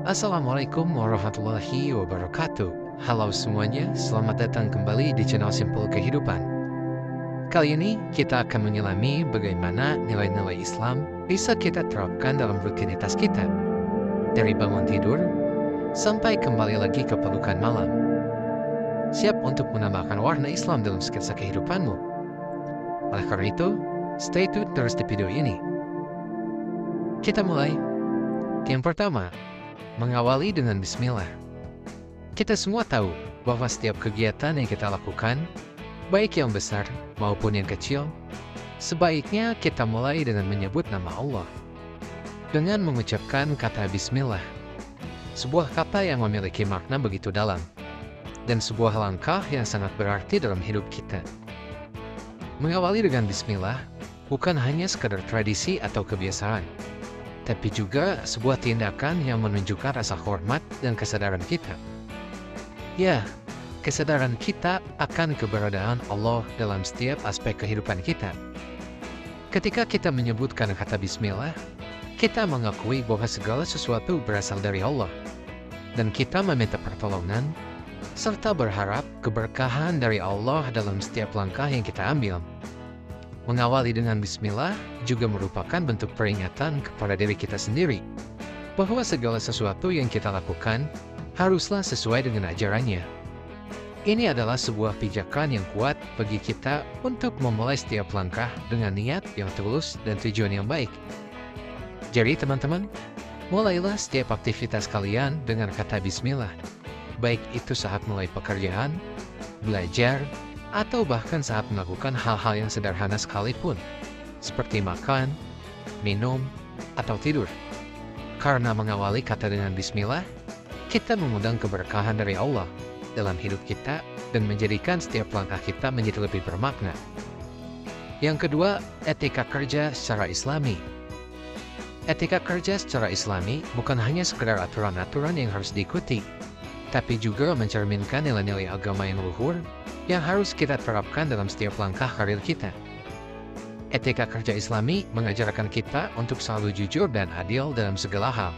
Assalamualaikum warahmatullahi wabarakatuh. Halo semuanya, selamat datang kembali di channel Simpul Kehidupan. Kali ini kita akan menyelami bagaimana nilai-nilai Islam bisa kita terapkan dalam rutinitas kita. Dari bangun tidur, sampai kembali lagi ke pelukan malam. Siap untuk menambahkan warna Islam dalam sketsa kehidupanmu? Oleh karena itu, stay tune terus di video ini. Kita mulai. Yang pertama, mengawali dengan bismillah. Kita semua tahu bahwa setiap kegiatan yang kita lakukan, baik yang besar maupun yang kecil, sebaiknya kita mulai dengan menyebut nama Allah. Dengan mengucapkan kata bismillah, sebuah kata yang memiliki makna begitu dalam, dan sebuah langkah yang sangat berarti dalam hidup kita. Mengawali dengan bismillah bukan hanya sekadar tradisi atau kebiasaan, tapi juga sebuah tindakan yang menunjukkan rasa hormat dan kesadaran kita. Ya, kesadaran kita akan keberadaan Allah dalam setiap aspek kehidupan kita. Ketika kita menyebutkan kata bismillah, kita mengakui bahwa segala sesuatu berasal dari Allah, dan kita meminta pertolongan, serta berharap keberkahan dari Allah dalam setiap langkah yang kita ambil. Mengawali dengan bismillah juga merupakan bentuk peringatan kepada diri kita sendiri bahwa segala sesuatu yang kita lakukan haruslah sesuai dengan ajarannya. Ini adalah sebuah pijakan yang kuat bagi kita untuk memulai setiap langkah dengan niat yang tulus dan tujuan yang baik. Jadi teman-teman, mulailah setiap aktivitas kalian dengan kata bismillah, baik itu saat mulai pekerjaan, belajar, atau bahkan saat melakukan hal-hal yang sederhana sekalipun, seperti makan, minum, atau tidur. Karena mengawali kata dengan bismillah, kita mengundang keberkahan dari Allah dalam hidup kita dan menjadikan setiap langkah kita menjadi lebih bermakna. Yang kedua, etika kerja secara Islami. Etika kerja secara Islami bukan hanya sekedar aturan-aturan yang harus diikuti, tapi juga mencerminkan nilai-nilai agama yang luhur yang harus kita terapkan dalam setiap langkah karir kita. Etika kerja Islami mengajarkan kita untuk selalu jujur dan adil dalam segala hal.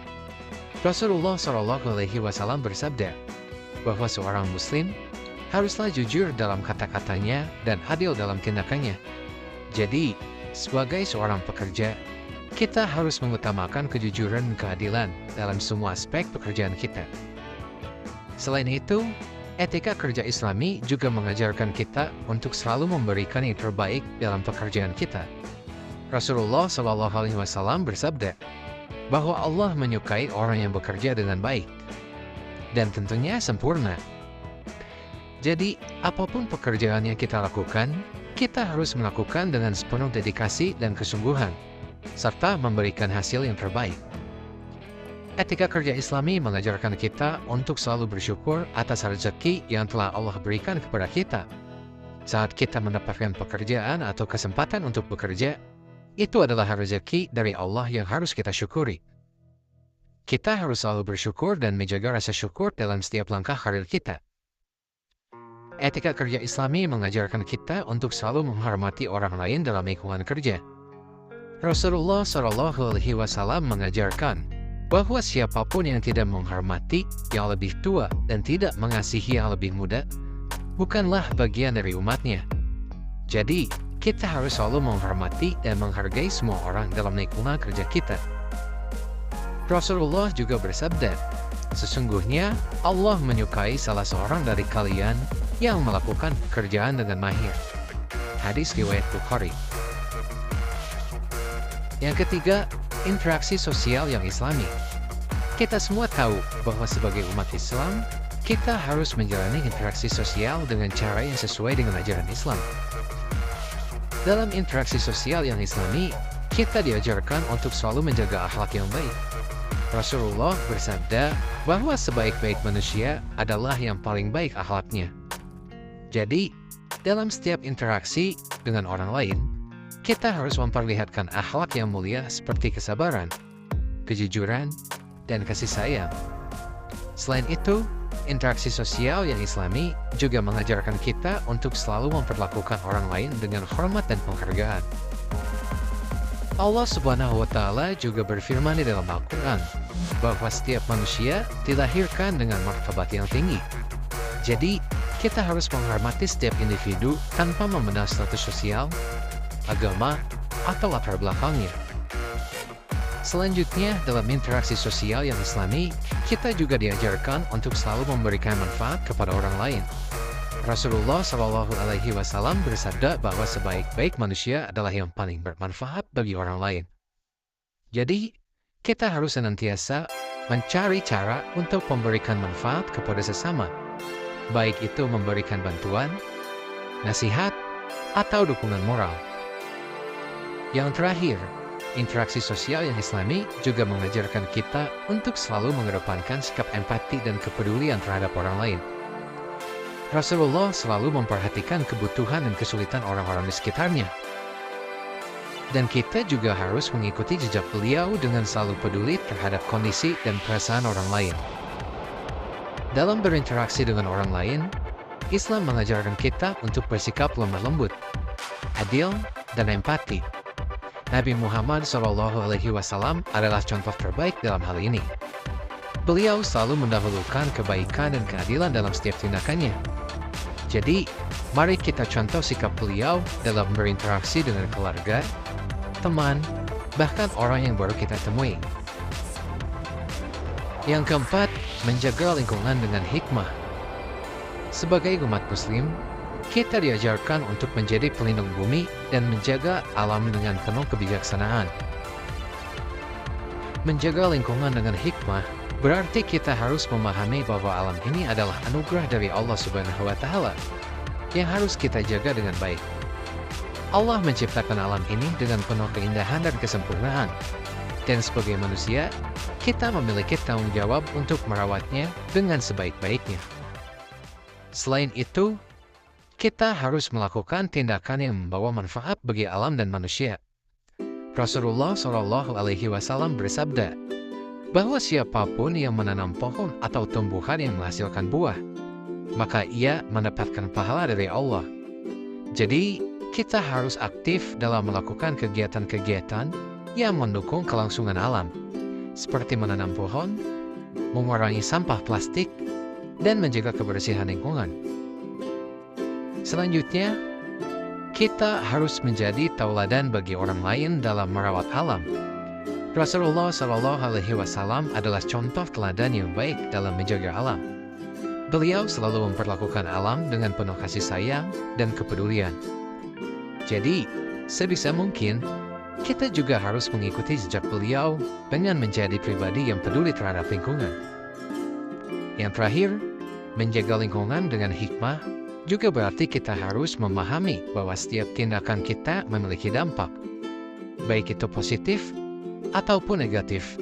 Rasulullah SAW bersabda bahwa seorang Muslim haruslah jujur dalam kata-katanya dan adil dalam tindakannya. Jadi, sebagai seorang pekerja, kita harus mengutamakan kejujuran dan keadilan dalam semua aspek pekerjaan kita. Selain itu, etika kerja Islami juga mengajarkan kita untuk selalu memberikan yang terbaik dalam pekerjaan kita. Rasulullah SAW bersabda bahwa Allah menyukai orang yang bekerja dengan baik dan tentunya sempurna. Jadi, apapun pekerjaan yang kita lakukan, kita harus melakukan dengan sepenuh dedikasi dan kesungguhan, serta memberikan hasil yang terbaik. Etika kerja Islami mengajarkan kita untuk selalu bersyukur atas rezeki yang telah Allah berikan kepada kita. Saat kita mendapatkan pekerjaan atau kesempatan untuk bekerja, itu adalah rezeki dari Allah yang harus kita syukuri. Kita harus selalu bersyukur dan menjaga rasa syukur dalam setiap langkah karir kita. Etika kerja Islami mengajarkan kita untuk selalu menghormati orang lain dalam lingkungan kerja. Rasulullah SAW mengajarkan bahwa siapapun yang tidak menghormati yang lebih tua dan tidak mengasihi yang lebih muda, bukanlah bagian dari umatnya. Jadi, kita harus selalu menghormati dan menghargai semua orang dalam lingkungan kerja kita. Rasulullah juga bersabda, sesungguhnya Allah menyukai salah seorang dari kalian yang melakukan pekerjaan dengan mahir. Hadis riwayat Bukhari. Yang ketiga, interaksi sosial yang Islami. Kita semua tahu bahwa sebagai umat Islam, kita harus menjalani interaksi sosial dengan cara yang sesuai dengan ajaran Islam. Dalam interaksi sosial yang Islami, kita diajarkan untuk selalu menjaga akhlak yang baik. Rasulullah bersabda bahwa sebaik-baik manusia adalah yang paling baik akhlaknya. Jadi, dalam setiap interaksi dengan orang lain, kita harus memperlihatkan akhlak yang mulia seperti kesabaran, kejujuran, dan kasih sayang. Selain itu, interaksi sosial yang Islami juga mengajarkan kita untuk selalu memperlakukan orang lain dengan hormat dan penghargaan. Allah Subhanahu wa Ta'ala juga berfirman di dalam Al-Quran bahwa setiap manusia dilahirkan dengan martabat yang tinggi. Jadi, kita harus menghormati setiap individu tanpa memandang status sosial, agama, atau latar belakangnya. Selanjutnya, dalam interaksi sosial yang Islami, kita juga diajarkan untuk selalu memberikan manfaat kepada orang lain. Rasulullah Shallallahu Alaihi Wasallam bersabda bahwa sebaik-baik manusia adalah yang paling bermanfaat bagi orang lain. Jadi, kita harus senantiasa mencari cara untuk memberikan manfaat kepada sesama, baik itu memberikan bantuan, nasihat, atau dukungan moral. Yang terakhir, interaksi sosial yang Islami juga mengajarkan kita untuk selalu mengedepankan sikap empati dan kepedulian terhadap orang lain. Rasulullah selalu memperhatikan kebutuhan dan kesulitan orang-orang di sekitarnya. Dan kita juga harus mengikuti jejak beliau dengan selalu peduli terhadap kondisi dan perasaan orang lain. Dalam berinteraksi dengan orang lain, Islam mengajarkan kita untuk bersikap lemah lembut, adil, dan empati. Nabi Muhammad SAW adalah contoh terbaik dalam hal ini. Beliau selalu mendahulukan kebaikan dan keadilan dalam setiap tindakannya. Jadi, mari kita contoh sikap beliau dalam berinteraksi dengan keluarga, teman, bahkan orang yang baru kita temui. Yang keempat, menjaga lingkungan dengan hikmah. Sebagai umat Muslim, kita diajarkan untuk menjadi pelindung bumi dan menjaga alam dengan penuh kebijaksanaan. Menjaga lingkungan dengan hikmah berarti kita harus memahami bahwa alam ini adalah anugerah dari Allah Subhanahu wa Ta'ala yang harus kita jaga dengan baik. Allah menciptakan alam ini dengan penuh keindahan dan kesempurnaan, dan sebagai manusia, kita memiliki tanggung jawab untuk merawatnya dengan sebaik-baiknya. Selain itu, kita harus melakukan tindakan yang membawa manfaat bagi alam dan manusia. Rasulullah SAW bersabda bahwa siapapun yang menanam pohon atau tumbuhan yang menghasilkan buah, maka ia mendapatkan pahala dari Allah. Jadi, kita harus aktif dalam melakukan kegiatan-kegiatan yang mendukung kelangsungan alam, seperti menanam pohon, mengurangi sampah plastik, dan menjaga kebersihan lingkungan. Selanjutnya, kita harus menjadi tauladan bagi orang lain dalam merawat alam. Rasulullah SAW adalah contoh teladan yang baik dalam menjaga alam. Beliau selalu memperlakukan alam dengan penuh kasih sayang dan kepedulian. Jadi, sebisa mungkin, kita juga harus mengikuti jejak beliau dengan menjadi pribadi yang peduli terhadap lingkungan. Yang terakhir, menjaga lingkungan dengan hikmah juga berarti kita harus memahami bahwa setiap tindakan kita memiliki dampak, baik itu positif ataupun negatif.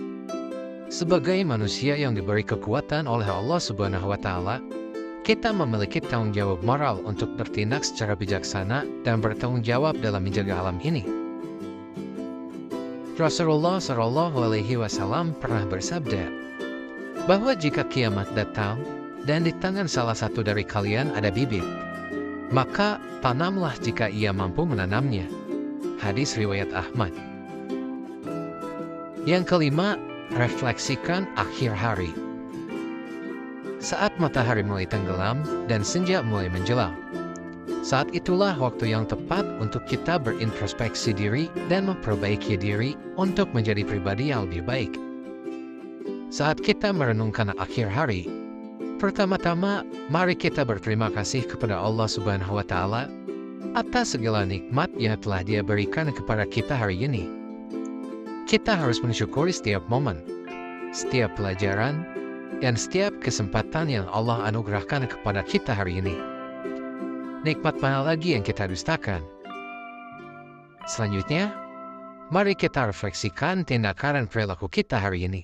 Sebagai manusia yang diberi kekuatan oleh Allah Subhanahu wa Ta'ala, kita memiliki tanggung jawab moral untuk bertindak secara bijaksana dan bertanggung jawab dalam menjaga alam ini. Rasulullah SAW pernah bersabda bahwa jika kiamat datang dan di tangan salah satu dari kalian ada bibit, maka tanamlah jika ia mampu menanamnya. Hadis riwayat Ahmad. Yang kelima, refleksikan akhir hari. Saat matahari mulai tenggelam dan senja mulai menjelang, saat itulah waktu yang tepat untuk kita berintrospeksi diri dan memperbaiki diri untuk menjadi pribadi yang lebih baik. Saat kita merenungkan akhir hari, pertama-tama mari kita berterima kasih kepada Allah Subhanahu wa Ta'ala atas segala nikmat yang telah Dia berikan kepada kita hari ini. Kita harus mensyukuri setiap momen, setiap pelajaran, dan setiap kesempatan yang Allah anugerahkan kepada kita hari ini. Nikmat mana lagi yang kita dustakan? Selanjutnya, mari kita refleksikan tindakan dan perilaku kita hari ini.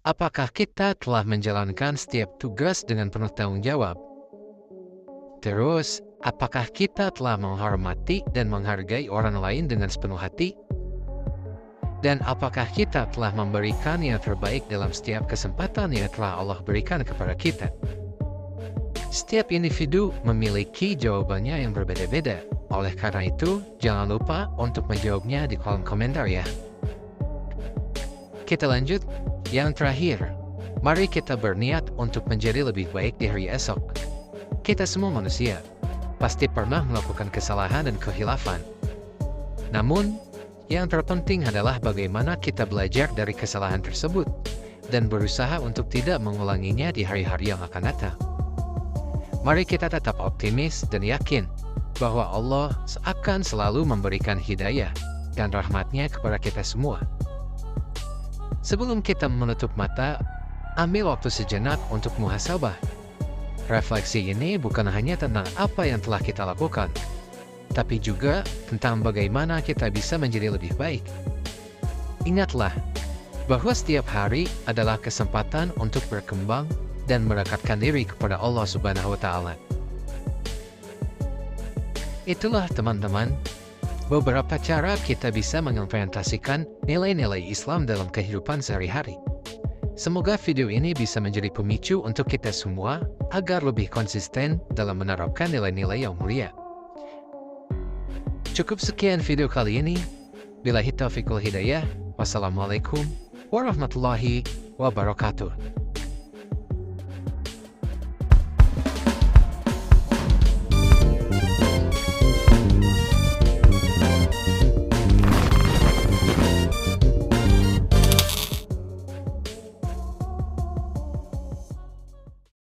Apakah kita telah menjalankan setiap tugas dengan penuh tanggung jawab? Terus, apakah kita telah menghormati dan menghargai orang lain dengan sepenuh hati? Dan apakah kita telah memberikan yang terbaik dalam setiap kesempatan yang telah Allah berikan kepada kita? Setiap individu memiliki jawabannya yang berbeda-beda. Oleh karena itu, jangan lupa untuk menjawabnya di kolom komentar ya. Kita lanjut. Yang terakhir, mari kita berniat untuk menjadi lebih baik di hari esok. Kita semua manusia, pasti pernah melakukan kesalahan dan kehilafan. Namun, yang terpenting adalah bagaimana kita belajar dari kesalahan tersebut dan berusaha untuk tidak mengulanginya di hari-hari yang akan datang. Mari kita tetap optimis dan yakin bahwa Allah akan selalu memberikan hidayah dan rahmat-Nya kepada kita semua. Sebelum kita menutup mata, ambil waktu sejenak untuk muhasabah. Refleksi ini bukan hanya tentang apa yang telah kita lakukan, tapi juga tentang bagaimana kita bisa menjadi lebih baik. Ingatlah bahwa setiap hari adalah kesempatan untuk berkembang dan mendekatkan diri kepada Allah Subhanahu wa Ta'ala. Itulah teman-teman, beberapa cara kita bisa mengimplementasikan nilai-nilai Islam dalam kehidupan sehari-hari. Semoga video ini bisa menjadi pemicu untuk kita semua agar lebih konsisten dalam menerapkan nilai-nilai yang mulia. Cukup sekian video kali ini. Billahi taufiq wal hidayah. Wassalamualaikum warahmatullahi wabarakatuh.